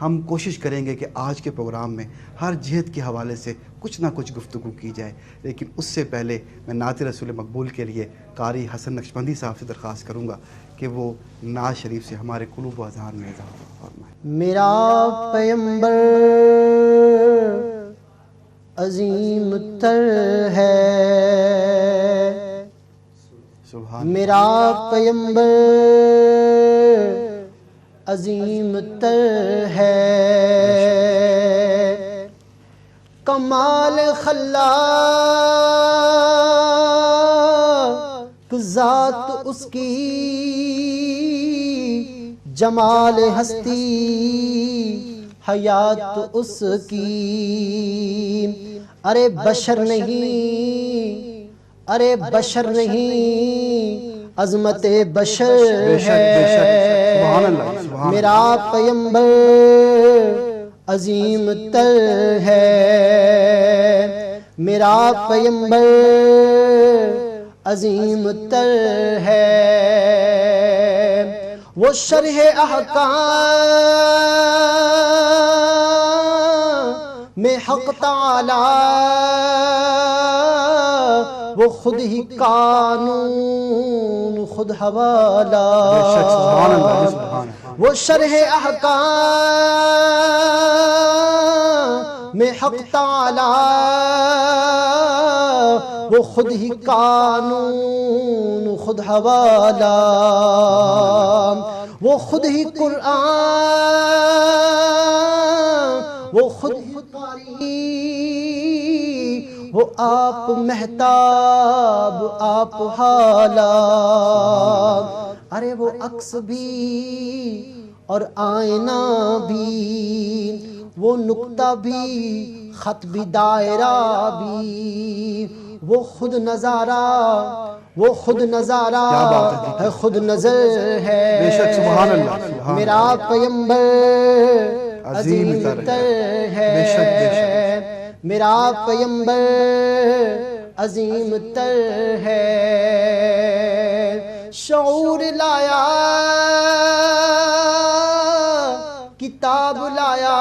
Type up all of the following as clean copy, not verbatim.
ہم کوشش کریں گے کہ آج کے پروگرام میں ہر جہت کے حوالے سے کچھ نہ کچھ گفتگو کی جائے، لیکن اس سے پہلے میں نعت رسول مقبول کے لیے قاری حسن نقشبندی صاحب سے درخواست کروں گا کہ وہ نعت شریف سے ہمارے قلوب و اذہان میں اضافہ فرمائیں۔ میرا پیمبر عظیم تر ہے، سبحان میرا پیمبر عظیم تر ہے، کمال خلاق ذات اس کی، جمال ہستی حیات اس کی، ارے بشر نہیں، ارے بشر نہیں، عظمت بشر بے شک بے شک، سبحان اللہ ہے، سبحان میرا پیمبر عظیم تر ہے، میرا پیمبر عظیم تر ہے، وہ شرح احکام میں حق تعالی، وہ خود ہی قانون خود حوالہ، بے شک، سبحان اللہ سبحان اللہ، وہ شرح احکام میں حق تعالی، وہ خود ہی قانون خود حوالہ، وہ خود ہی قرآن، وہ خود ہی قاری، وہ آپ مہتاب آپ حالہ، ارے وہ عکس بھی اور آئینہ بھی، وہ نقطہ بھی خط بھی دائرہ بھی، وہ خود نظارہ، وہ خود نظارہ ہے، خود نظر ہے، بے شک، سبحان اللہ سبحان میرا پیمبر عظیم تر ہے، بے شک بے شک، میرا پیمبر عظیم تر ہے، شعور لایا، کتاب لایا،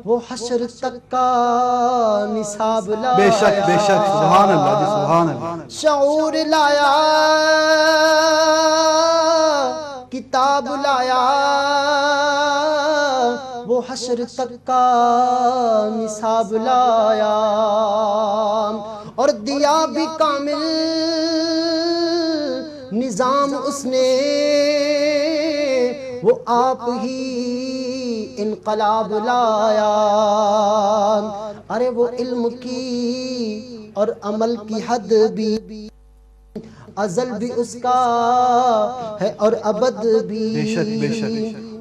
وہ حشر تک کا نصاب لایا، بے شک بے شک، سبحان اللہ جی سبحان اللہ، شعور لایا، کتاب لایا، وہ حشر تک کا نصاب لایا، اور دیا بھی کامل نظام اس نے، وہ آپ ہی انقلاب لایا، ارے وہ علم کی اور عمل کی حد بھی، ازل بھی اس کا ہے اور ابد بھی، بے شک بے شک،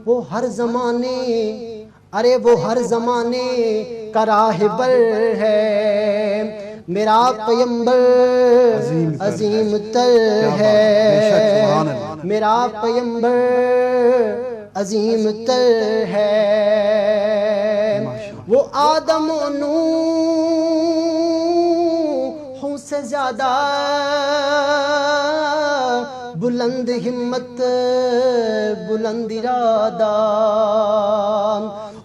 وہ ہر زمانے، ارے وہ ہر زمانے کا راہبر ہے، میرا پیمبر عظیم تر ہے، میرا پیمبر عظیم تر ہے، وہ آدم و نوح سے زیادہ بلند ہمت بلند ارادہ،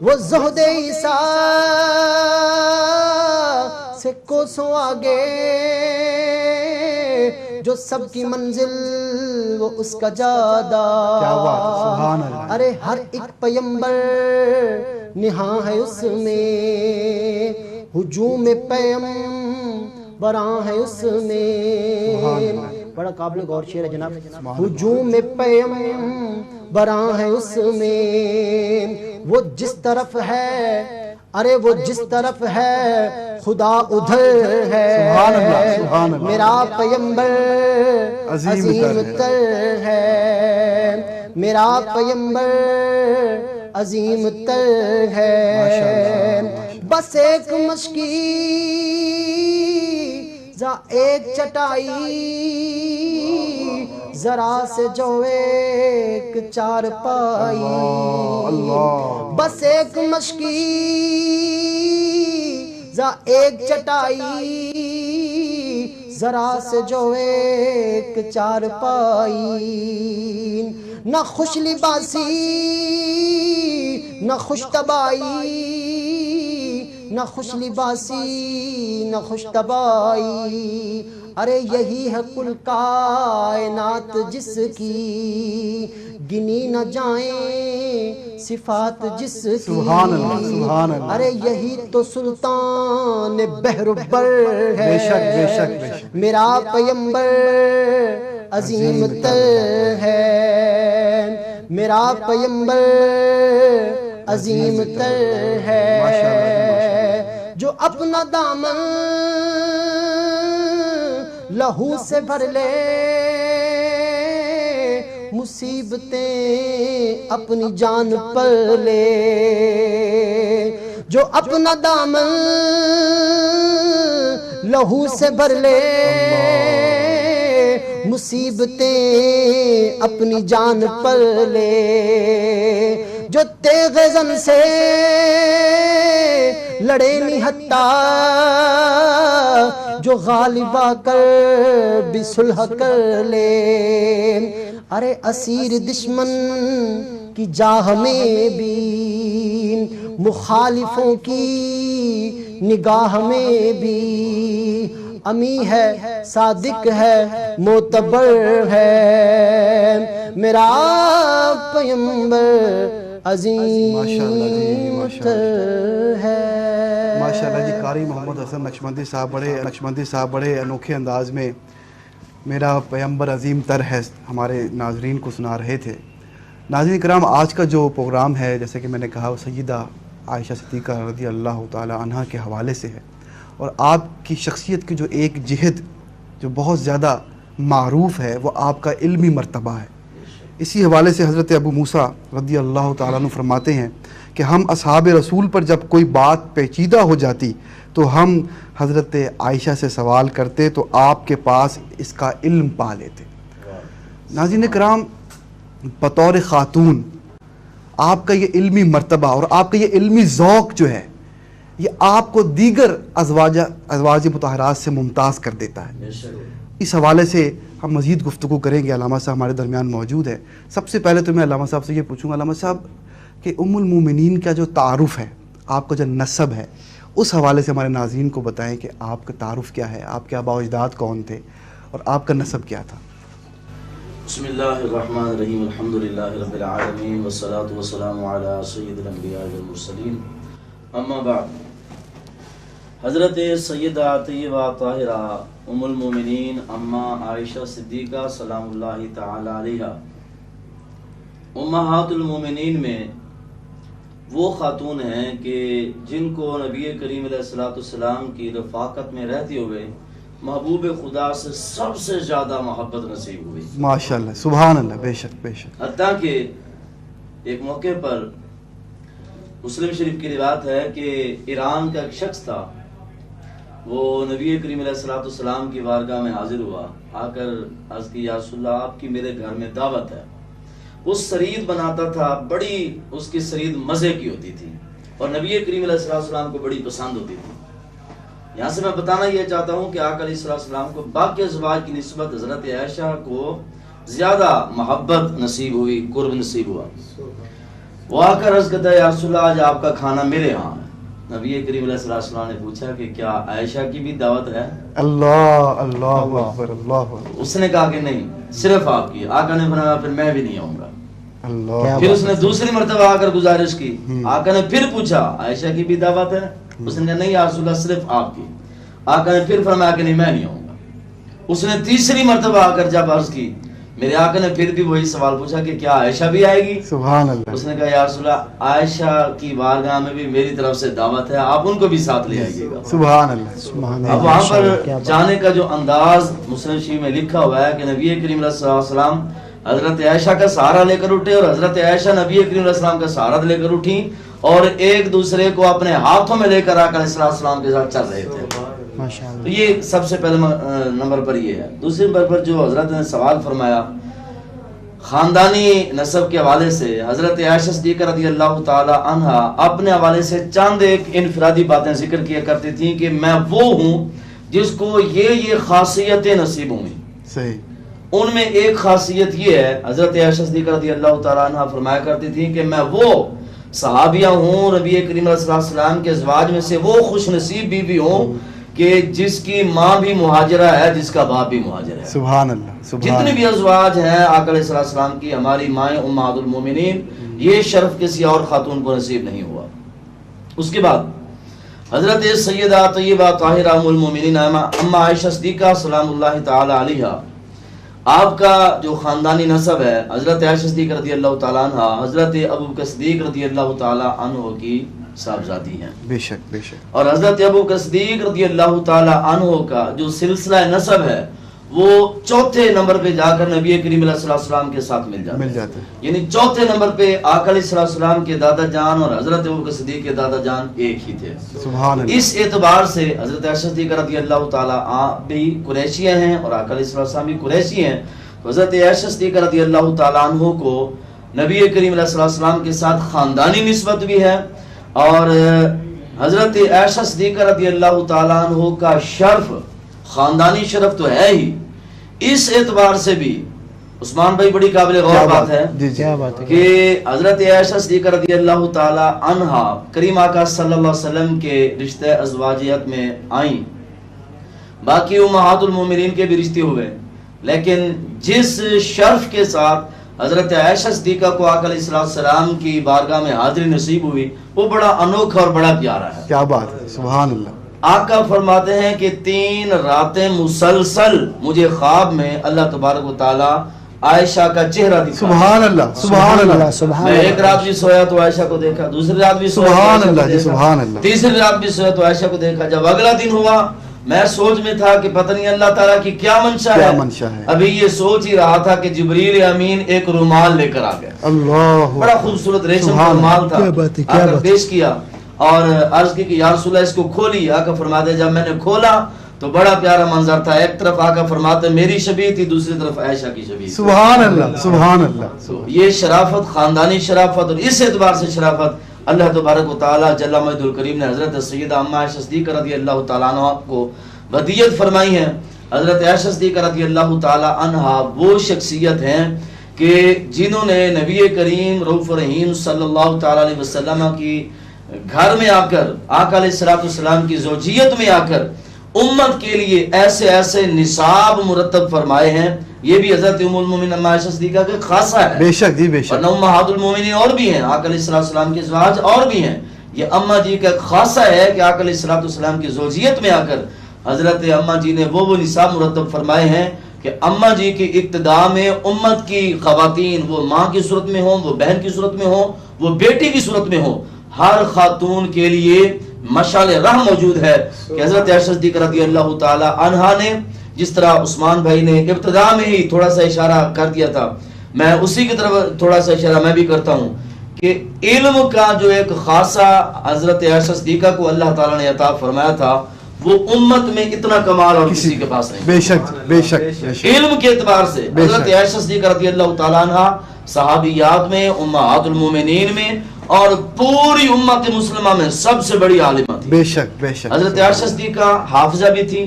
وہ زہد عیسیٰ سے کوسوں آگے، جو سب کی منزل وہ اس کا جادہ، کیا بات ہے، سبحان اللہ، ارے ہر ایک پیمبر نہاں ہے اس میں، ہجوم پیم براں ہے اس میں، بڑا قابل غور شعر ہے جناب، ہجوم پیم براں ہے اس میں، وہ جس طرف ہے، ارے وہ جس طرف ہے خدا ادھر ہے، سبحان اللہ سبحان اللہ، میرا پیمبر عظیم تر ہے، میرا پیمبر عظیم تر ہے، بس ایک مشکی ذا ایک چٹائی، ذرا سے جو ایک چار پائی، بس ایک مشکی ذا ایک چٹائی، ذرا سے جو ایک چار پائی، نہ خوش لباسی نہ خوش طبائی، نہ خوش لباسی نہ خوش طبائی، ارے یہی ہے کل کائنات جس کی گنی نہ جائیں صفات جس کی، سبحان اللہ سبحان اللہ، ارے یہی تو سلطان بحر بر ہے، بے شک بے شک بے شک، میرا پیمبر عظیم تر ہے، میرا پیمبر عظیم تر ہے، جو اپنا دامن لہو سے بھر لے مصیبتیں اپنی جان پر لے، جو اپنا دامن لہو سے بھر لے مصیبتیں اپنی جان پر لے، جو تیغ زن سے لڑے نہتا، جو غالب آ کر بھی صلح کر لے، ارے اسیر دشمن کی جاہ میں بھی مخالفوں کی نگاہ میں بھی امی ہے، صادق ہے، معتبر ہے، میرا پیمبر عظیم تر ہے۔ ماشاءاللہ جی، قاری محمد حسن نقشبندی صاحب بڑے انوکھے انداز میں میرا پیمبر عظیم تر ہے ہمارے ناظرین کو سنا رہے تھے۔ ناظرین کرام، آج کا جو پروگرام ہے جیسے کہ میں نے کہا وہ سیدہ عائشہ صدیقہ رضی اللہ تعالی عنہ کے حوالے سے ہے، اور آپ کی شخصیت کی جو ایک جہت جو بہت زیادہ معروف ہے وہ آپ کا علمی مرتبہ ہے۔ اسی حوالے سے حضرت ابو موسیٰ رضی اللہ تعالیٰ عنہ فرماتے ہیں کہ ہم اصحاب رسول پر جب کوئی بات پیچیدہ ہو جاتی تو ہم حضرت عائشہ سے سوال کرتے تو آپ کے پاس اس کا علم پا لیتے۔ ناظرین کرام، بطور خاتون آپ کا یہ علمی مرتبہ اور آپ کا یہ علمی ذوق جو ہے یہ آپ کو دیگر ازواج مطہرات سے ممتاز کر دیتا ہے۔ اس حوالے سے ہم مزید گفتگو کریں گے، علامہ صاحب ہمارے درمیان موجود ہے۔ سب سے پہلے تو میں علامہ صاحب سے یہ پوچھوں گا، علامہ صاحب کہ ام المومنین کا جو تعارف ہے، آپ کا جو نسب ہے، اس حوالے سے ہمارے ناظرین کو بتائیں کہ آپ کا تعارف کیا ہے، آپ کے آباء و اجداد کون تھے اور آپ کا نسب کیا تھا؟ بسم اللہ الرحمن الرحیم، الحمدللہ رب العالمین والصلاة والسلام علی سید الانبیاء والمرسلین، اما بعد۔ حضرت سیدہ طیبہ طاہرہ ام المومنین اما عائشہ صدیقہ سلام اللہ تعالی علیہ امہات المومنین میں وہ خاتون ہیں کہ جن کو نبی کریم علیہ السلام کی رفاقت میں رہتے ہوئے محبوب خدا سے سب سے زیادہ محبت نصیب ہوئی۔ ماشاءاللہ سبحان اللہ، بے شک بے شک۔ حتیٰ کہ ایک موقع پر مسلم شریف کی روایت ہے کہ ایران کا ایک شخص تھا، وہ نبی کریم علیہ السلام کی بارگاہ میں حاضر ہوا، آ کر عرض کی یا رسول اللہ آپ کی میرے گھر میں دعوت ہے۔ وہ سرید بناتا تھا، بڑی اس کی سرید مزے کی ہوتی تھی اور نبی کریم علیہ السلام کو بڑی پسند ہوتی تھی۔ یہاں سے میں بتانا یہ چاہتا ہوں کہ آقا علیہ السلام کو باقی ازواج کی نسبت حضرت عائشہ کو زیادہ محبت نصیب ہوئی، قرب نصیب ہوا۔ وہ آ کر عرض کرتا ہے یا رسول اللہ آج آپ کا کھانا میرے ہاں ہے۔ نبی کریم علیہ السلام نے پوچھا کہ کیا عائشہ کی بھی دعوت ہے؟ اللہ اللہ اکبر اللہ اکبر۔ اس نے کہا کہ نہیں، صرف آپ کی۔ آقا نے فرمایا پھر میں بھی نہیں آؤں گا۔ اللہ، پھر اس نے دوسری مرتبہ آ کر گزارش کی، آقا نے پھر پوچھا عائشہ کی بھی دعوت ہے؟ اس نے کہا نہیں یا رسول اللہ صرف آپ کی۔ آقا نے پھر فرمایا کہ نہیں میں نہیں آؤں گا۔ اس نے تیسری مرتبہ آ کر جب عرض کی، میرے آقا نے پھر بھی وہی سوال پوچھا کہ کیا عائشہ بھی آئے گی؟ سبحان اللہ۔ اس نے کہا یا رسول اللہ عائشہ کی بارگاہ میں بھی میری طرف سے دعوت ہے، آپ ان کو بھی ساتھ لے آئیے گا۔ سبحان اللہ۔ اب وہاں پر جانے کا جو انداز مسلم شریف میں لکھا ہوا ہے کہ نبی کریم علیہ السلام حضرت عائشہ کا سہارا لے کر اٹھے اور حضرت عائشہ نبی کریم علیہ السلام کا سہارا لے کر اٹھی اور ایک دوسرے کو اپنے ہاتھوں میں لے کر آقا علیہ السلام کے ساتھ چل رہے تھے۔ تو یہ سب سے پہلے نمبر پر یہ ہے۔ دوسرے نمبر پر جو حضرت نے سوال فرمایا خاندانی نسب کے حوالے سے، حضرت عائشہ صدیقہ رضی اللہ تعالی عنہ اپنے حوالے سے چند ایک انفرادی باتیں ذکر کیا کرتی تھیں کہ میں وہ ہوں جس کو یہ خاصیتیں نصیب ہوئیں۔ صحیح۔ ان میں ایک خاصیت یہ ہے، حضرت عائشہ صدیقہ رضی اللہ تعالیٰ عنہ فرمایا کرتی تھی کہ میں وہ صحابیہ ہوں، نبی کریم علیہ السلام کے ازواج میں سے وہ خوش نصیب بیوی ہوں کہ جس کی ماں بھی مہاجرہ ہے، جس کا باپ بھی مہاجر ہے۔ سبحان اللہ، سبحان جتنے بھی ازواج ہیں آقا علیہ السلام کی، ہماری مائیں امہات المومنین، یہ شرف کسی اور خاتون کو نصیب نہیں ہوا۔ اس کے بعد حضرت سیدہ طیبہ طاہرہ ام المومنین اما عائشہ صدیقہ سلام اللہ تعالی علیہ، آپ کا جو خاندانی نسب ہے، حضرت عائشہ صدیقہ رضی اللہ تعالیٰ عنہ حضرت ابوبکر صدیق رضی اللہ تعالیٰ عنہ کی صاحبزادی ہیں۔ بے شک، بے شک۔ اور حضرت ابوبکر صدیق رضی اللہ تعالیٰ عنہ کا جو سلسلہ نسب ہے وہ چوتھے نمبر پہ جا کر نبی کریم علیہ السلام کے ساتھ مل جاتا ہے، یعنی چوتھے نمبر پہ آقا علیہ السلام کے دادا جان اور حضرت ابوبکر صدیق کے دادا جان ایک ہی تھے۔ سبحان اللہ۔ اس اعتبار سے حضرت عائشہ صدیقہ رضی اللہ تعالیٰ عنہ بھی قریشیہ ہیں اور آقا علیہ السلام بھی قریشی ہیں۔ حضرت عائشہ صدیقہ رضی اللہ تعالیٰ عنہ کو نبی کریم علیہ السلام کے ساتھ خاندانی نسبت بھی ہے، اور حضرت عائشہ صدیقہ رضی اللہ تعالیٰ عنہ کا شرف خاندانی شرف تو ہے ہی، اس اعتبار سے بھی عثمان بھائی بڑی قابل غور بات ہے کہ حضرت عائشہ صدیقہ رضی اللہ تعالی عنہا کریم آقا صلی اللہ علیہ وسلم کے رشتہ ازواجیت میں آئیں، باقی امہات المومنین کے بھی رشتے ہوئے، لیکن جس شرف کے ساتھ حضرت عائشہ صدیقہ کو آقا علیہ السلام کی بارگاہ میں حاضری نصیب ہوئی وہ بڑا انوکھا اور بڑا پیارا ہے۔ کیا بات ہے، سبحان اللہ۔ آقا فرماتے ہیں کہ 3 راتیں مسلسل مجھے خواب میں اللہ تبارک و تعالی عائشہ کا چہرہ دکھا۔ سبحان اللہ، سبحان اللہ۔ میں ایک رات بھی سویا تو عائشہ کو دیکھا، دوسری رات بھی سویا تو سبحان عائشہ کو اللہ جی، دیکھا، سبحان اللہ۔ تیسری رات بھی سویا تو عائشہ کو دیکھا۔ جب اگلا دن ہوا میں سوچ میں تھا کہ پتہ نہیں اللہ تعالیٰ کی کیا منشا ہے، ابھی یہ سوچ ہی رہا تھا کہ جبریل امین ایک رومال لے کر آ گیا، اللہ، بڑا خوبصورت ریشم کا رومال تھا، آ کر پیش کیا اور عرض کی کہ یا رسول اللہ اس کو کھولی۔ آقا فرماتے جب میں نے کھولا تو بڑا پیارا منظر تھا، ایک طرف آقا فرماتے میری شبیہ تھی، دوسری طرف عائشہ کی شبیہ تھی۔ سبحان اللہ، سبحان اللہ۔ یہ شرافت، خاندانی شرافت، اور اس اعتبار سے شرافت اللہ تبارک و تعالی جل مجدہ الکریم نے حضرت سیدہ اما عائشہ صدیقہ رضی اللہ تعالیٰ عنہ کو ودیت فرمائی ہے۔ حضرت عائشہ صدیقہ رضی اللہ تعالیٰ عنہ وہ شخصیت ہیں کہ جنہوں نے نبی کریم رؤوف رحیم صلی اللہ تعالیٰ علیہ وسلم کی گھر میں آ کر، آقا علیہ السلام کی زوجیت میں آ کر امت کے لیے ایسے ایسے نصاب مرتب فرمائے ہیں۔ یہ بھی حضرت ام المومنین اما عائشہ صدیقہ کا خاصہ ہے، بے شک جی، بے شک۔ ورنہ امہات المومنین اور بھی ہیں، آقا علیہ السلام کے ازواج اور بھی ہیں، یہ اما جی کا خاصہ ہے کہ آقا علیہ السلام کی زوجیت میں آ کر حضرت اما جی نے وہ نصاب مرتب فرمائے ہیں کہ اما جی کی ابتدا میں امت کی خواتین، وہ ماں کی صورت میں ہوں، وہ بہن کی صورت میں ہوں، وہ بیٹی کی صورت میں ہوں، ہر خاتون کے لیے مشعل راہ موجود ہے کہ حضرت عائشہ صدیقہ رضی اللہ تعالی عنہا نے جس طرح عثمان بھائی نے ابتدا میں ہی تھوڑا سا اشارہ کر دیا تھا، میں اسی کی طرف تھوڑا سا اشارہ میں بھی کرتا ہوں کہ علم کا جو ایک خاصہ حضرت عائشہ صدیقہ کو اللہ تعالیٰ نے عطا فرمایا تھا وہ امت میں اتنا کمال اور کسی کے پاس نہیں۔ بے شک، بے شک، بے شک۔ علم کے اعتبار سے حضرت عائشہ صدیقہ رضی اللہ تعالیٰ عنہ صحابیات میں، امہات المومنین میں اور پوری امت مسلمہ میں سب سے بڑی عالمہ تھی۔ بے شک، بے شک۔ حضرت عائشہ صدیقہ حافظہ بھی تھی،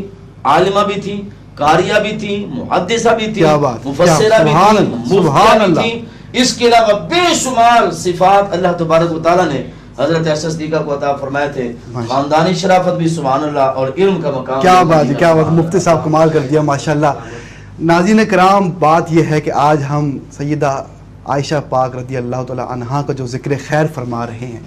عالمہ بھی تھی، قاریہ بھی تھی، محدثہ بھی تھی، مفسرہ بھی تھی، مفتیہ بھی تھی، اس کے علاوہ بے شمار صفات اللہ تبارک و تعالیٰ نے حضرت عائشہ صدیقہ کو عطا فرمائے تھے۔ خاندانی شرافت بھی سبحان اللہ، اور علم کا مقام، کیا بات ہے، کیا بات، مفتی صاحب کمال کر دیا ماشاءاللہ۔ ناظرین کرام، بات یہ ہے کہ آج ہم سیدہ عائشہ پاک رضی اللہ تعالیٰ عنہا کا جو ذکر خیر فرما رہے ہیں،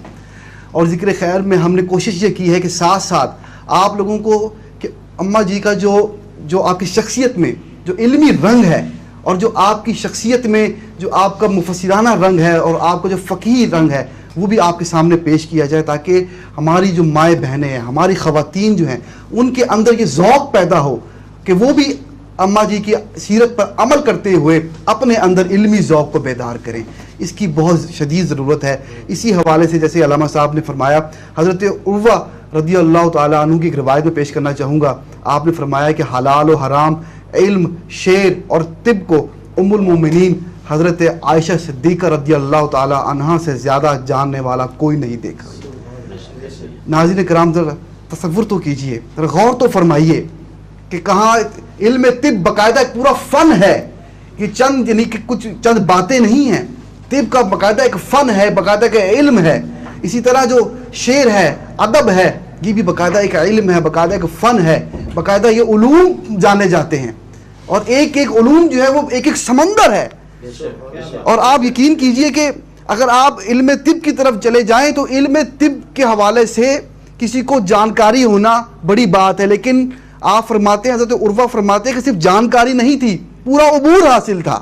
اور ذکر خیر میں ہم نے کوشش یہ کی ہے کہ ساتھ ساتھ آپ لوگوں کو کہ اماں جی کا جو آپ کی شخصیت میں جو علمی رنگ ہے، اور جو آپ کی شخصیت میں جو آپ کا مفسرانہ رنگ ہے، اور آپ کا جو فقہی رنگ ہے، وہ بھی آپ کے سامنے پیش کیا جائے، تاکہ ہماری جو مائیں بہنیں ہیں، ہماری خواتین جو ہیں، ان کے اندر یہ ذوق پیدا ہو کہ وہ بھی اماں جی کی سیرت پر عمل کرتے ہوئے اپنے اندر علمی ذوق کو بیدار کریں۔ اس کی بہت شدید ضرورت ہے۔ اسی حوالے سے جیسے علامہ صاحب نے فرمایا، حضرت عروہ رضی اللہ تعالیٰ عنہ کی ایک روایت میں پیش کرنا چاہوں گا۔ آپ نے فرمایا کہ حلال و حرام، علم، شعر اور طب کو ام المومنین حضرت عائشہ صدیقہ رضی اللہ تعالیٰ عنہا سے زیادہ جاننے والا کوئی نہیں دیکھا۔ ناظرین کرام، ذرا تصور تو کیجئے، ذرا غور تو فرمائیے کہ کہاں علم طب باقاعدہ ایک پورا فن ہے یہ چند یعنی کہ کچھ چند باتیں نہیں ہیں، طب کا باقاعدہ ایک فن ہے، باقاعدہ ایک علم ہے. اسی طرح جو شعر ہے، ادب ہے، یہ بھی باقاعدہ ایک علم ہے، باقاعدہ ایک فن ہے، باقاعدہ یہ علوم جانے جاتے ہیں. اور ایک ایک علوم جو ہے وہ ایک ایک سمندر ہے. اور آپ یقین کیجئے کہ اگر آپ علم طب کی طرف چلے جائیں تو علم طب کے حوالے سے کسی کو جانکاری ہونا بڑی بات ہے، لیکن آپ فرماتے ہیں، حضرت عروہ فرماتے ہیں کہ صرف جانکاری نہیں تھی، پورا عبور حاصل تھا.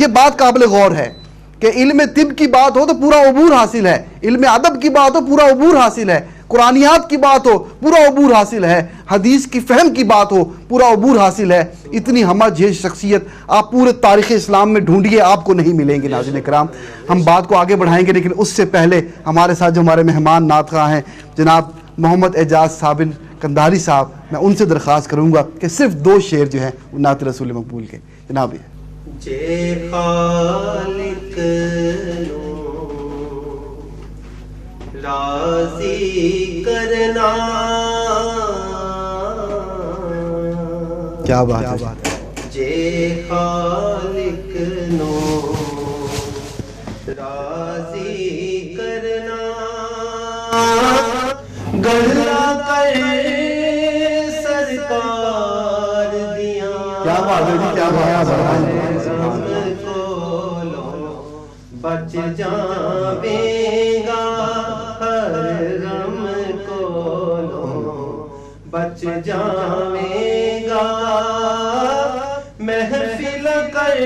یہ بات قابل غور ہے کہ علم طب کی بات ہو تو پورا عبور حاصل ہے، علم ادب کی بات ہو پورا عبور حاصل ہے، قرآنیات کی بات ہو پورا عبور حاصل ہے، حدیث کی فہم کی بات ہو پورا عبور حاصل ہے. اتنی ہمہ جہیز شخصیت آپ پورے تاریخ اسلام میں ڈھونڈیے، آپ کو نہیں ملیں گے. ناظرین کرام، ہم بات کو آگے بڑھائیں گے، لیکن اس سے پہلے ہمارے ساتھ جو ہمارے مہمان نعت خواں ہیں جناب محمد اعجاز صابر قندھاری صاحب، میں ان سے درخواست کروں گا کہ صرف 2 شعر جو ہیں وہ نعت رسول مقبول کے. جناب جے خالق نو راضی کرنا، کیا بات ہے. جے خالق نو راضی کرنا، گڑھا کر سرکار دیاں، کیا بات ہے جی، کیا بات ہے. بچ جاویں گا ہر غم کو، بچ جاویں گا محفل کر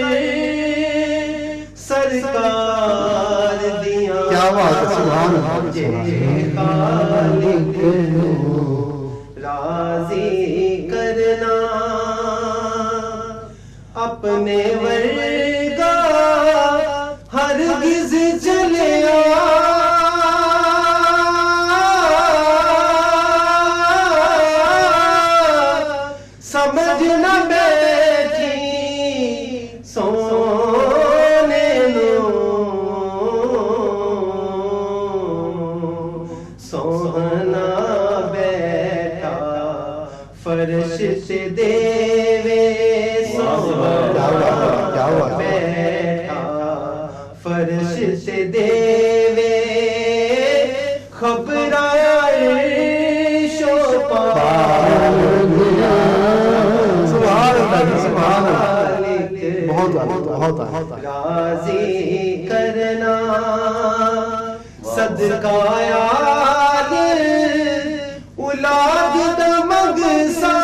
سرکار دیاں. کیا بات ہے، سبحان اللہ. جے خالق راضی کرنا، اپنے ورگا ہرگز چلیا، سمجھ نہ بیٹھی سونے نو، سونا بیٹھا فرش سے دیوے، سونا بیٹھا فرش سے دیوے، خبرائے شوپا. سبحان اللہ، سبحان اللہ. بہت راضی کرنا، صدقہ یاد اولاد دمگ سا،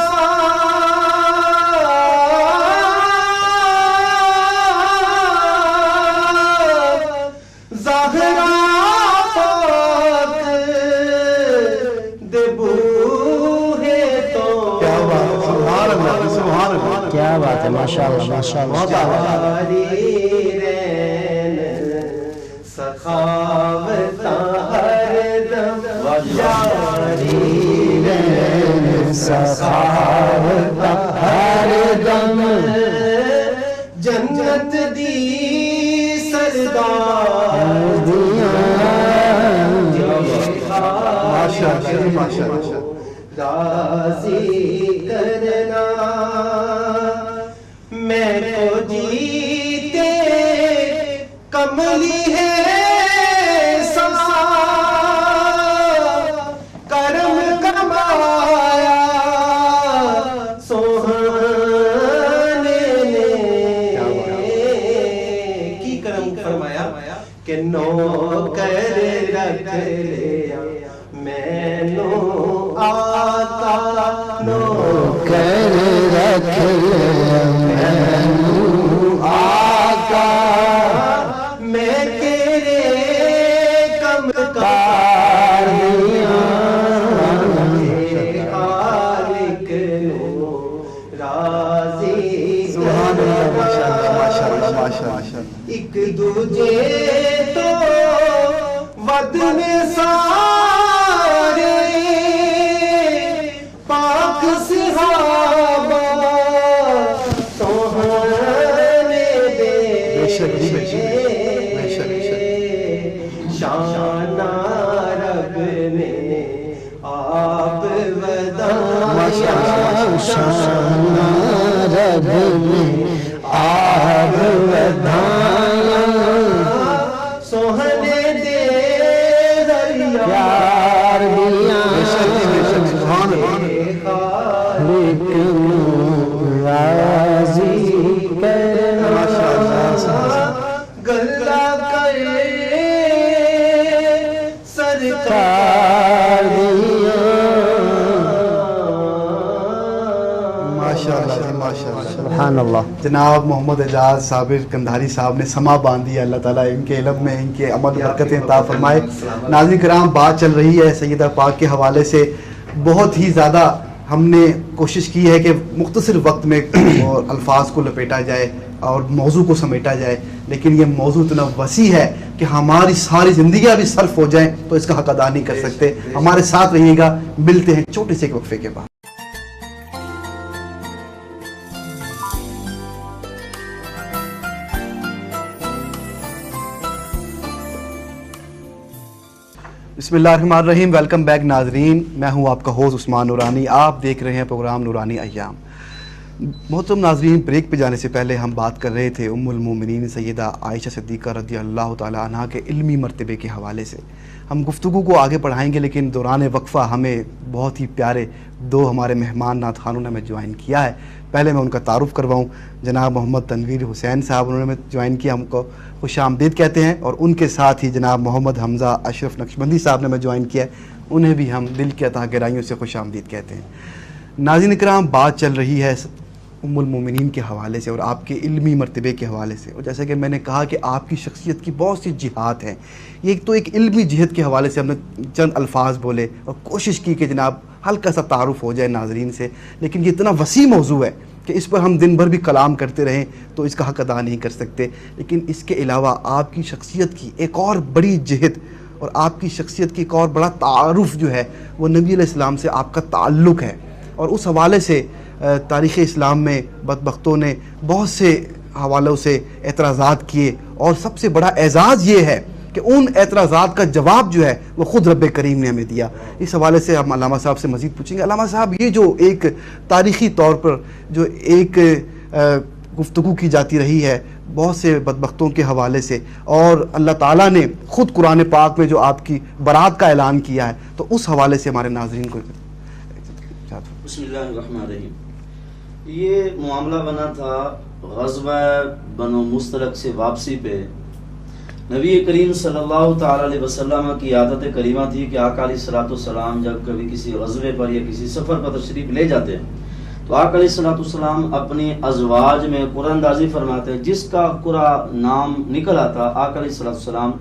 کیا بات ہے، ماشاءاللہ ماشاءاللہ. جاری رین سخاوت ہر دم، جاری رین سخاوت ہر دم، جنت دی سردار دیاں، ماشاءاللہ. راضی کرنا، میں تو جیتے کملی ہے سما، کرم کمایا سوہانے نے، کی کرم فرمایا کہ نوکر رکھ لیا میں نو آقا، نوکر رکھ لیا میں نو آقا، میں تیرے کم کار دیاں، خالق نو راضی کرنا، ایک دوجے تو ود میں سارے پاک صحابہ سوہنے دے، شان رب نے آپ وداع، شان رب نے آگ ودھایا سوہنے دے دریا پیار دیاں سبحان اللہ راضی کرنا گلہ کرے سرکار دیاں ماشاءاللہ جی ماشاءاللہ. سبحان اللہ. جناب محمد اعجاز صابر قندھاری صاحب نے سما باندھی ہے. اللہ تعالیٰ ان کے علم میں ان کے عمل برکتیں عطا فرمائے. ناظرین کرام بات چل رہی ہے سیدہ پاک کے حوالے سے. بہت ہی زیادہ ہم نے کوشش کی ہے کہ مختصر وقت میں الفاظ کو لپیٹا جائے اور موضوع کو سمیٹا جائے، لیکن یہ موضوع اتنا وسیع ہے کہ ہماری ساری زندگیاں بھی صرف ہو جائیں تو اس کا حق ادا نہیں کر سکتے. ہمارے ساتھ رہیے گا. ملتے ہیں چھوٹے سے ایک وقفے کے بعد. بسم اللہ الرحمن الرحیم. ویلکم بیک ناظرین. میں ہوں آپ کا ہوسٹ عثمان نورانی. آپ دیکھ رہے ہیں پروگرام نورانی ایام. محترم ناظرین، بریک پہ جانے سے پہلے ہم بات کر رہے تھے ام المومنین سیدہ عائشہ صدیقہ رضی اللہ تعالیٰ عنہ کے علمی مرتبے کے حوالے سے. ہم گفتگو کو آگے بڑھائیں گے، لیکن دوران وقفہ ہمیں بہت ہی پیارے دو ہمارے مہمان نعت خانوں نے ہمیں جوائن کیا ہے. پہلے میں ان کا تعارف کرواؤں. جناب محمد تنویر حسین صاحب انہوں نے ہمیں جوائن کیا، ہم کو خوش آمدید کہتے ہیں. اور ان کے ساتھ ہی جناب محمد حمزہ اشرف نقشبندی صاحب نے ہمیں جوائن کیا ہے، انہیں بھی ہم دل کی عطا گہرائیوں سے خوش آمدید کہتے ہیں. ناظرین کرام، بات چل رہی ہے ام المومنین کے حوالے سے اور آپ کے علمی مرتبے کے حوالے سے. اور جیسا کہ میں نے کہا کہ آپ کی شخصیت کی بہت سی جہات ہیں. ایک تو ایک علمی جہت کے حوالے سے ہم نے چند الفاظ بولے اور کوشش کی کہ جناب ہلکا سا تعارف ہو جائے ناظرین سے، لیکن یہ اتنا وسیع موضوع ہے کہ اس پر ہم دن بھر بھی کلام کرتے رہیں تو اس کا حق ادا نہیں کر سکتے. لیکن اس کے علاوہ آپ کی شخصیت کی ایک اور بڑی جہت اور آپ کی شخصیت کی ایک اور بڑا تعارف جو ہے وہ نبی علیہ السلام سے آپ کا تعلق ہے. اور اس حوالے سے تاریخ اسلام میں بدبختوں نے بہت سے حوالوں سے اعتراضات کیے، اور سب سے بڑا اعزاز یہ ہے کہ ان اعتراضات کا جواب جو ہے وہ خود رب کریم نے ہمیں دیا. اس حوالے سے ہم علامہ صاحب سے مزید پوچھیں گے. علامہ صاحب، یہ جو ایک تاریخی طور پر جو ایک گفتگو کی جاتی رہی ہے بہت سے بدبختوں کے حوالے سے، اور اللہ تعالیٰ نے خود قرآن پاک میں جو آپ کی برات کا اعلان کیا ہے، تو اس حوالے سے ہمارے ناظرین کو بسم اللہ الرحمن الرحیم. یہ معاملہ بنا تھا غزوہ بنو مستلق سے واپسی پہ. نبی کریم صلی اللہ تعالی علیہ وسلم کی عادت کریمہ تھی کہ آقا علیہ الصلوۃ والسلام جب کبھی کسی غزوے پر یا کسی سفر پر تشریف لے جاتے ہیں تو آقا علیہ الصلوۃ والسلام اپنی ازواج میں قرآن اندازی فرماتے ہیں. جس کا قرآن نام نکل آتا آقا علیہ الصلوۃ والسلام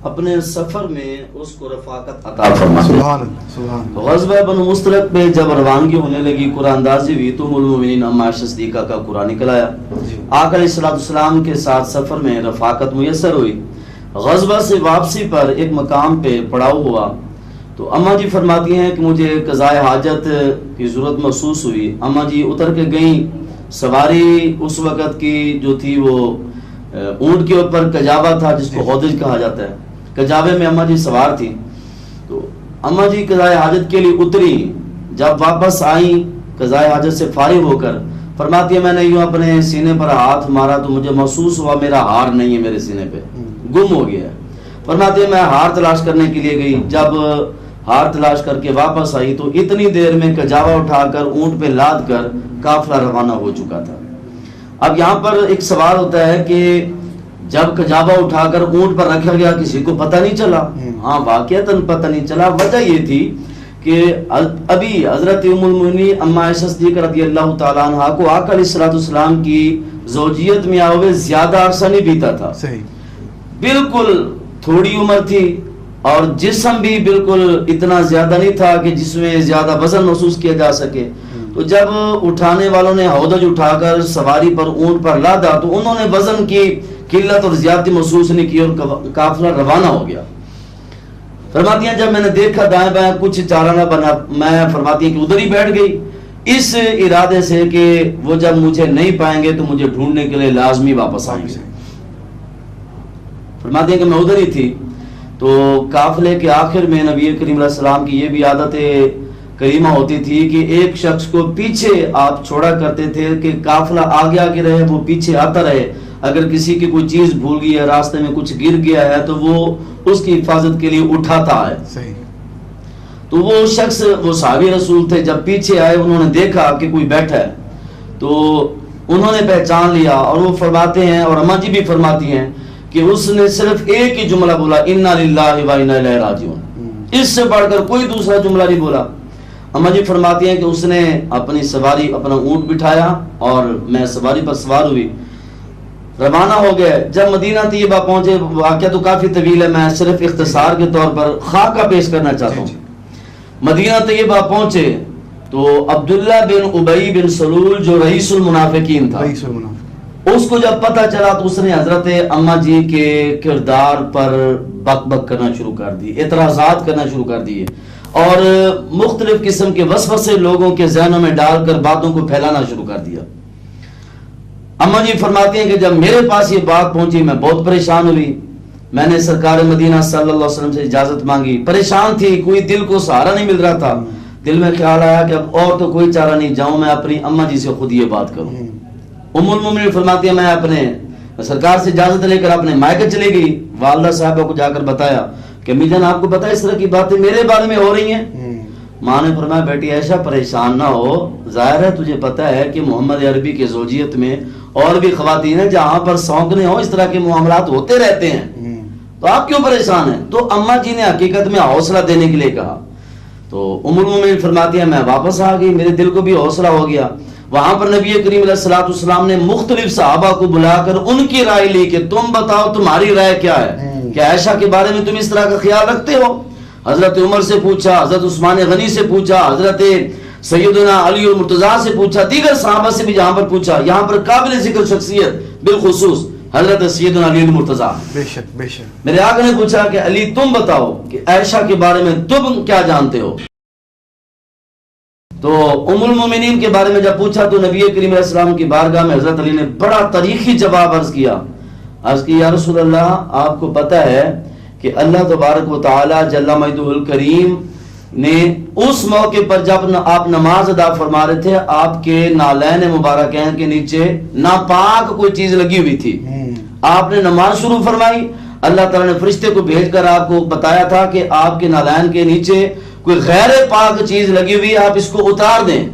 اپنے سفر میں اس کو رفاقت عطا فرماتے. سبحان اللہ سبحان اللہ. غزوہ بنو مستلق پہ جب روانگی ہونے لگی، قرآن اندازی ہوئی تو ام المومنین اما عائشہ صدیقہ کا قرآن نکل آیا. آقا علیہ الصلوۃ والسلام کے ساتھ سفر میں رفاقت میسر ہوئی. غزوہ سے واپسی پر ایک مقام پہ پڑاؤ ہوا تو اما جی فرماتی ہیں کہ مجھے قضاء حاجت کی ضرورت محسوس ہوئی. اما جی اتر کے گئیں. سواری اس وقت کی جو تھی وہ اونٹ کے اوپر کجاوا تھا جس کو ہودج کہا جاتا ہے. کجاوے میں اما جی سوار تھی تو اما جی قضاء حاجت کے لیے اتری. جب واپس آئیں قضاء حاجت سے فارغ ہو کر فرماتی ہے میں نے یوں اپنے سینے پر ہاتھ مارا تو مجھے محسوس ہوا میرا ہار نہیں ہے میرے سینے پہ، گم ہو گیا ہے. فرماتی ہے میں ہار تلاش کرنے کے لیے گئی. جب ہار تلاش کر کے واپس آئی تو اتنی دیر میں کجاوا اٹھا کر اونٹ پہ لاد کر قافلہ روانہ ہو چکا تھا. اب یہاں پر ایک سوال ہوتا ہے کہ جب کجاوا اٹھا کر اونٹ پر رکھا گیا کسی کو پتہ نہیں چلا؟ ہاں واقعتاً پتہ نہیں چلا. وجہ یہ تھی کہ ابھی حضرت ام المومنین اما عائشہ صدیقہ رضی اللہ تعالیٰ عنہ کو آقا علیہ الصلوۃ والسلام کی زوجیت میں آئے ہوئے زیادہ عرصہ نہیں بیتا تھا. صحیح. بالکل تھوڑی عمر تھی اور جسم بھی بالکل اتنا زیادہ نہیں تھا کہ جس میں زیادہ وزن محسوس کیا جا سکے. تو جب اٹھانے والوں نے ہودج اٹھا کر سواری پر اونٹ پر لادا تو انہوں نے وزن کی قلت اور زیادتی محسوس نہیں کی اور قافلہ روانہ ہو گیا. فرماتی ہیں جب میں نے دیکھا دائیں بائیں کچھ چارہ نہ بنا، میں فرماتی ہیں کہ ادھر ہی بیٹھ گئی اس ارادے سے کہ وہ جب مجھے نہیں پائیں گے تو مجھے ڈھونڈنے کے لیے لازمی واپس آئیں گے. فرماتی ہیں کہ میں ادھر ہی تھی تو قافلے کے آخر میں نبی کریم علیہ السلام کی یہ بھی عادت کریمہ ہوتی تھی کہ ایک شخص کو پیچھے آپ چھوڑا کرتے تھے کہ قافلہ آگے آگے رہے وہ پیچھے آتا رہے، اگر کسی کی کوئی چیز بھول گئی ہے، راستے میں کچھ گر گیا ہے تو وہ اس کی حفاظت کے لیے اٹھاتا ہے۔ صحیح۔ تو وہ شخص، وہ صحابی رسول تھے، جب پیچھے آئے انہوں نے دیکھا کہ کوئی بیٹھا ہے تو انہوں نے پہچان لیا، اور وہ فرماتے ہیں اور اماں جی بھی فرماتی ہیں کہ اس نے صرف ایک ہی جملہ بولا، انا للہ و انا الیہ راجعون، اس سے بڑھ کر کوئی دوسرا جملہ نہیں بولا۔ اماں جی فرماتی ہیں کہ اس نے اپنی سواری، اپنا اونٹ بٹھایا اور میں سواری پر سوار ہوئی، روانہ ہو گئے۔ جب مدینہ طیبہ پہنچے، واقعہ تو کافی طویل ہے، میں صرف اختصار کے طور پر خاکہ پیش کرنا چاہتا ہوں۔ مدینہ طیبہ پہنچے تو عبداللہ بن ابی بن سلول جو رئیس المنافقین تھا، اس کو جب پتہ چلا تو اس نے حضرت اماں جی کے کردار پر بک بک کرنا شروع کر دی، اعتراضات کرنا شروع کر دیے، اور مختلف قسم کے وسوسے لوگوں کے ذہنوں میں ڈال کر باتوں کو پھیلانا شروع کر دیا۔ اماں جی فرماتی ہیں کہ جب میرے پاس یہ بات پہنچی میں بہت پریشان ہوئی، میں نے سرکار مدینہ صلی اللہ علیہ وسلم سے اجازت مانگی، پریشان تھی، کوئی دل کو سہارا نہیں مل رہا تھا، دل میں خیال آیا کہ اب اور تو کوئی چارہ نہیں، جاؤں میں اپنی اماں جی سے خود یہ بات کروں۔ ام المومنین فرماتی ہیں میں اپنے سرکار سے اجازت لے کر اپنے مائکے چلی گئی، والدہ صاحبہ کو جا کر بتایا کہ امی جان آپ کو پتہ ہے اس طرح کی باتیں میرے بارے میں ہو رہی ہیں۔ ماں نے فرمایا بیٹی عائشہ پریشان نہ ہو، ظاہر ہے تجھے پتہ ہے کہ محمد عربی کے زوجیت میں اور بھی خواتین ہیں جہاں پر سونکنے ہوں، اس طرح کے معاملات ہوتے رہتے ہیں، تو آپ کیوں پریشان ہیں؟ تو اماں جی نے حقیقت میں حوصلہ دینے کے لیے کہا۔ تو ام المومنین فرماتی ہیں میں واپس آ گئی، میرے دل کو بھی حوصلہ ہو گیا۔ وہاں پر نبی کریم علیہ الصلوۃ والسلام نے مختلف صحابہ کو بلا کر ان کی رائے لی کہ تم بتاؤ تمہاری رائے کیا ہے، کہ عائشہ کے بارے میں تم اس طرح کا خیال رکھتے ہو؟ حضرت عمر سے پوچھا، حضرت عثمان غنی سے پوچھا، حضرت سیدنا علی المرتضیٰ سے پوچھا، دیگر صحابہ سے بھی جہاں پر پوچھا، یہاں پر قابل ذکر شخصیت بالخصوص حضرت سیدنا علی المرتضیٰ، بے شک بے شک، میرے میرے آقا نے پوچھا کہ علی تم بتاؤ کہ عائشہ کے بارے میں تم کیا جانتے ہو؟ تو ام المومنین کے بارے میں جب پوچھا تو نبی کریم علیہ السلام کی بارگاہ میں حضرت علی نے بڑا تاریخی جواب عرض کیا، عرض کی یا رسول اللہ آپ کو پتہ ہے کہ اللہ تبارک و تعالی جل مجدہ الکریم نے اس موقع پر جب آپ نماز ادا فرما رہے تھے آپ کے نالین مبارکین کے نیچے ناپاک کوئی چیز لگی ہوئی تھی، آپ نے نماز شروع فرمائی، اللہ تعالیٰ نے فرشتے کو بھیج کر آپ کو بتایا تھا کہ آپ کے نالین کے نیچے کوئی غیر پاک چیز لگی ہوئی ہے، آپ اس کو اتار دیں۔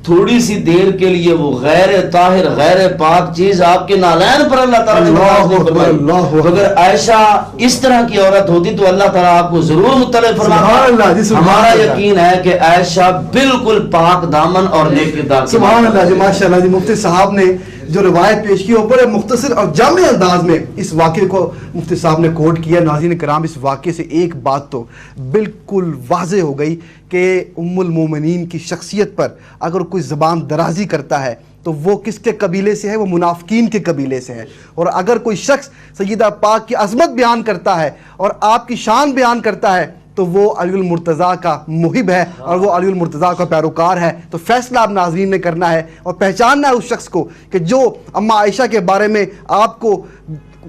تھوڑی سی دیر کے لیے وہ غیر طاہر غیر پاک چیز آپ کے نالین پر اللہ تعالیٰ نے نماز نہیں فرمائی۔ اگر عائشہ اس طرح کی عورت ہوتی تو اللہ تعالیٰ آپ کو ضرور مطلع فرماتا۔ ہمارا یقین ہے کہ عائشہ بالکل پاک دامن اور نیک کردار۔ سبحان اللہ جی، ماشاء اللہ جی، مفتی صاحب نے جو روایت پیش کی وہ بڑے مختصر اور جامع انداز میں اس واقعے کو مفتی صاحب نے کوٹ کیا۔ ناظرین کرام اس واقعے سے ایک بات تو بالکل واضح ہو گئی کہ ام المومنین کی شخصیت پر اگر کوئی زبان درازی کرتا ہے تو وہ کس کے قبیلے سے ہے؟ وہ منافقین کے قبیلے سے ہے۔ اور اگر کوئی شخص سیدہ پاک کی عظمت بیان کرتا ہے اور آپ کی شان بیان کرتا ہے تو وہ علی المرتضیٰ کا محب ہے اور وہ علی المرتضیٰ کا پیروکار ہے۔ تو فیصلہ آپ ناظرین نے کرنا ہے اور پہچاننا ہے اس شخص کو کہ جو اماں عائشہ کے بارے میں آپ کو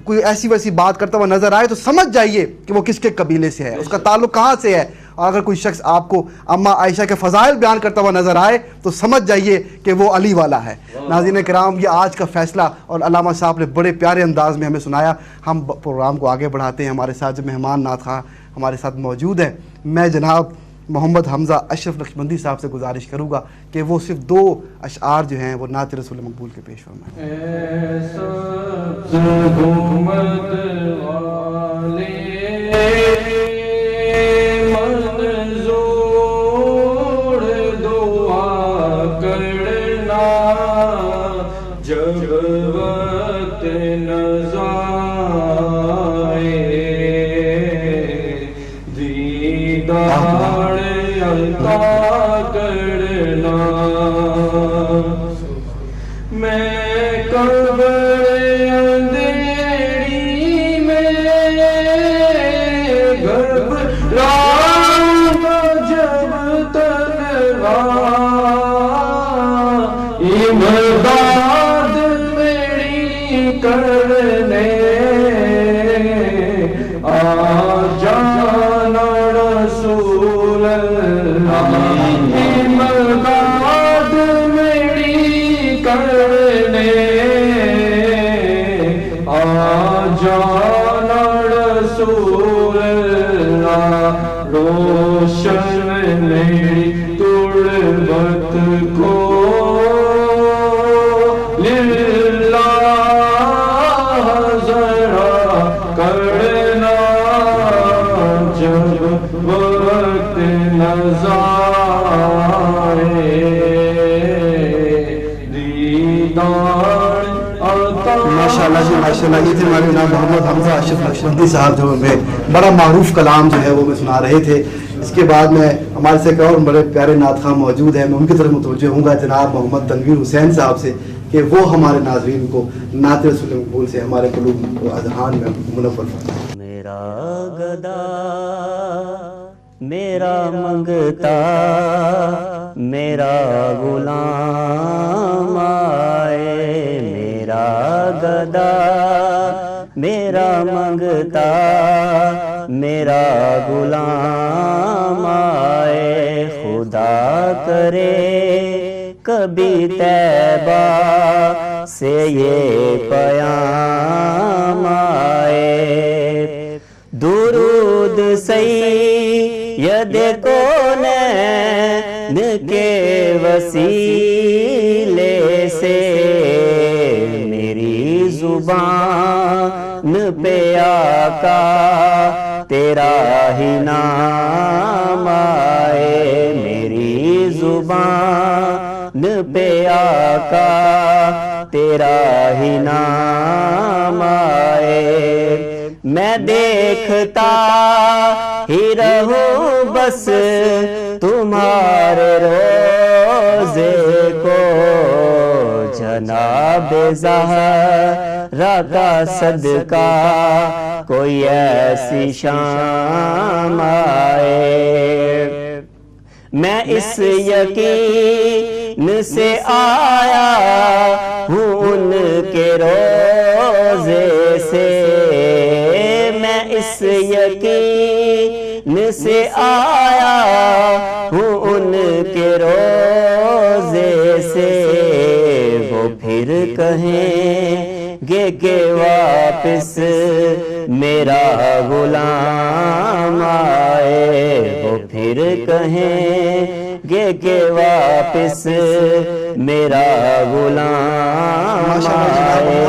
کوئی ایسی ویسی بات کرتا ہوا نظر آئے تو سمجھ جائیے کہ وہ کس کے قبیلے سے ہے، اس کا تعلق کہاں سے ہے۔ اور اگر کوئی شخص آپ کو اماں عائشہ کے فضائل بیان کرتا ہوا نظر آئے تو سمجھ جائیے کہ وہ علی والا ہے۔ ناظرین کرام یہ آج کا فیصلہ اور علامہ صاحب نے بڑے پیارے انداز میں ہمیں سنایا۔ ہم پروگرام کو آگے بڑھاتے ہیں، ہمارے ساتھ جو مہمان نعت خواں ہمارے ساتھ موجود ہیں، میں جناب محمد حمزہ اشرف نقشبندی صاحب سے گزارش کروں گا کہ وہ صرف 2 اشعار جو ہیں وہ نعت رسول مقبول کے پیش فرمائیں۔ رسول اللہ وقت کو للہ ذرا کرنا جب وقت نظارے دیدار عطا. ماشاءاللہ جی ماشاءاللہ. یہ تھے ہمارے جناب محمد حمزہ اشرف نقشبندی صاحب جو ہمیں بڑا معروف کلام جو ہے وہ میں سنا رہے تھے. اس کے بعد میں ہمارے سے ایک اور بڑے پیارے نعت خواہ موجود ہیں, میں ان کی طرف متوجہ ہوں گا جناب محمد تنویر حسین صاحب سے کہ وہ ہمارے ناظرین کو نعت رسول مقبول سے ہمارے قلوب و اذہان میں منور فرمائیں. میرا گدا میرا منگتا میرا غلام آئے, میرا گدا میرا منگتا میرا غلام آئے, خدا کرے کبھی طیبہ سے یہ پیام آئے, درود سید کونین کے وسیلے سے میری زبان پہ آقا تیرا ہی نام آئے, میری زبان پہ آقا تیرا ہی نام آئے. میں دیکھتا ہی رہوں بس تمہارے روزے کو, جناب زہرا کا صدقہ کوئی ایسی شام آئے. میں اس یقین سے آیا ہوں ان کے روزے سے, میں اس یقین سے آیا ہوں ان کے روزے سے, وہ پھر کہیں گے کہ واپس میرا غلام آئے, وہ پھر کہیں گے کہ واپس میرا غلام آئے.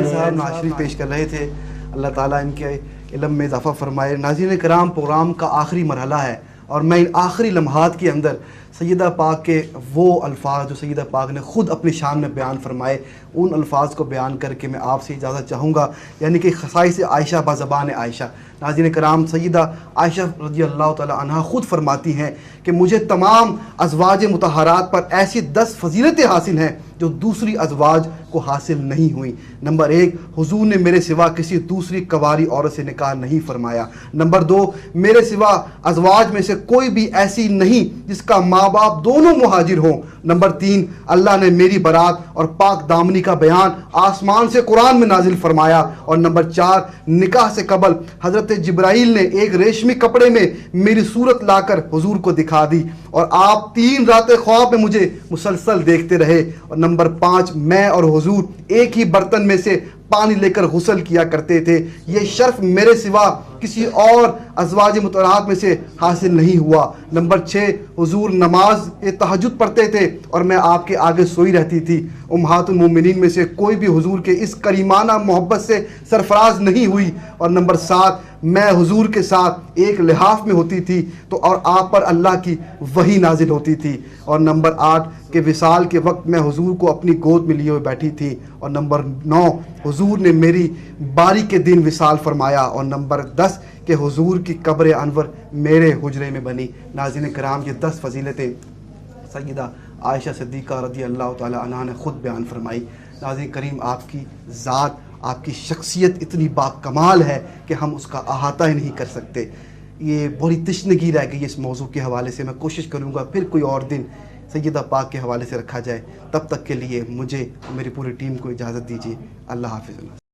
صاحب ناشری پیش کر رہے تھے, اللہ تعالیٰ ان کے علم میں اضافہ فرمائے. ناظرین کرام, پروگرام کا آخری مرحلہ ہے اور میں ان آخری لمحات کے اندر سیدہ پاک کے وہ الفاظ جو سیدہ پاک نے خود اپنی شان میں بیان فرمائے, ان الفاظ کو بیان کر کے میں آپ سے اجازت چاہوں گا, یعنی کہ خصائص عائشہ بزبان عائشہ. ناظرین کرام, سیدہ عائشہ رضی اللہ تعالی عنہا خود فرماتی ہیں کہ مجھے تمام ازواج مطہرات پر ایسی 10 فضیلتیں حاصل ہیں جو دوسری ازواج کو حاصل نہیں ہوئیں. نمبر 1, حضور نے میرے سوا کسی دوسری کنواری عورت سے نکاح نہیں فرمایا. نمبر 2, میرے سوا ازواج میں سے کوئی بھی ایسی نہیں جس کا ماں باپ دونوں مہاجر ہوں. نمبر 3, اللہ نے میری برات اور پاک دامنی کا بیان آسمان سے قرآن میں نازل فرمایا. اور نمبر 4, نکاح سے قبل حضرت جبرائیل نے ایک ریشمی کپڑے میں میری صورت لا کر حضور کو دکھا دی اور آپ 3 راتیں خواب میں مجھے مسلسل دیکھتے رہے. اور نمبر 5, میں اور حضور ایک ہی برتن میں سے پانی لے کر غسل کیا کرتے تھے. یہ شرف میرے سوا کسی اور ازواج مطہرات میں سے حاصل نہیں ہوا. نمبر 6, حضور نماز تہجد پڑھتے تھے اور میں آپ کے آگے سوئی رہتی تھی. امہات المومنین میں سے کوئی بھی حضور کے اس کریمانہ محبت سے سرفراز نہیں ہوئی. اور نمبر 7, میں حضور کے ساتھ ایک لحاف میں ہوتی تھی تو اور آپ پر اللہ کی وحی نازل ہوتی تھی. اور نمبر 8, کہ وصال کے وقت میں حضور کو اپنی گود میں لیے ہوئے بیٹھی تھی. اور نمبر 9, حضور نے میری باری کے دن وصال فرمایا. اور نمبر 10, کہ حضور کی قبر انور میرے حجرے میں بنی. ناظرین کرام, یہ 10 فضیلتیں سیدہ عائشہ صدیقہ رضی اللہ تعالی عنہا نے خود بیان فرمائی. ناظرین کریم, آپ کی ذات, آپ کی شخصیت اتنی باکمال ہے کہ ہم اس کا احاطہ ہی نہیں کر سکتے. یہ بڑی تشنگی رہ گئی اس موضوع کے حوالے سے. میں کوشش کروں گا پھر کوئی اور دن سیدہ پاک کے حوالے سے رکھا جائے. تب تک کے لیے مجھے اور میری پوری ٹیم کو اجازت دیجیے. اللہ حافظ.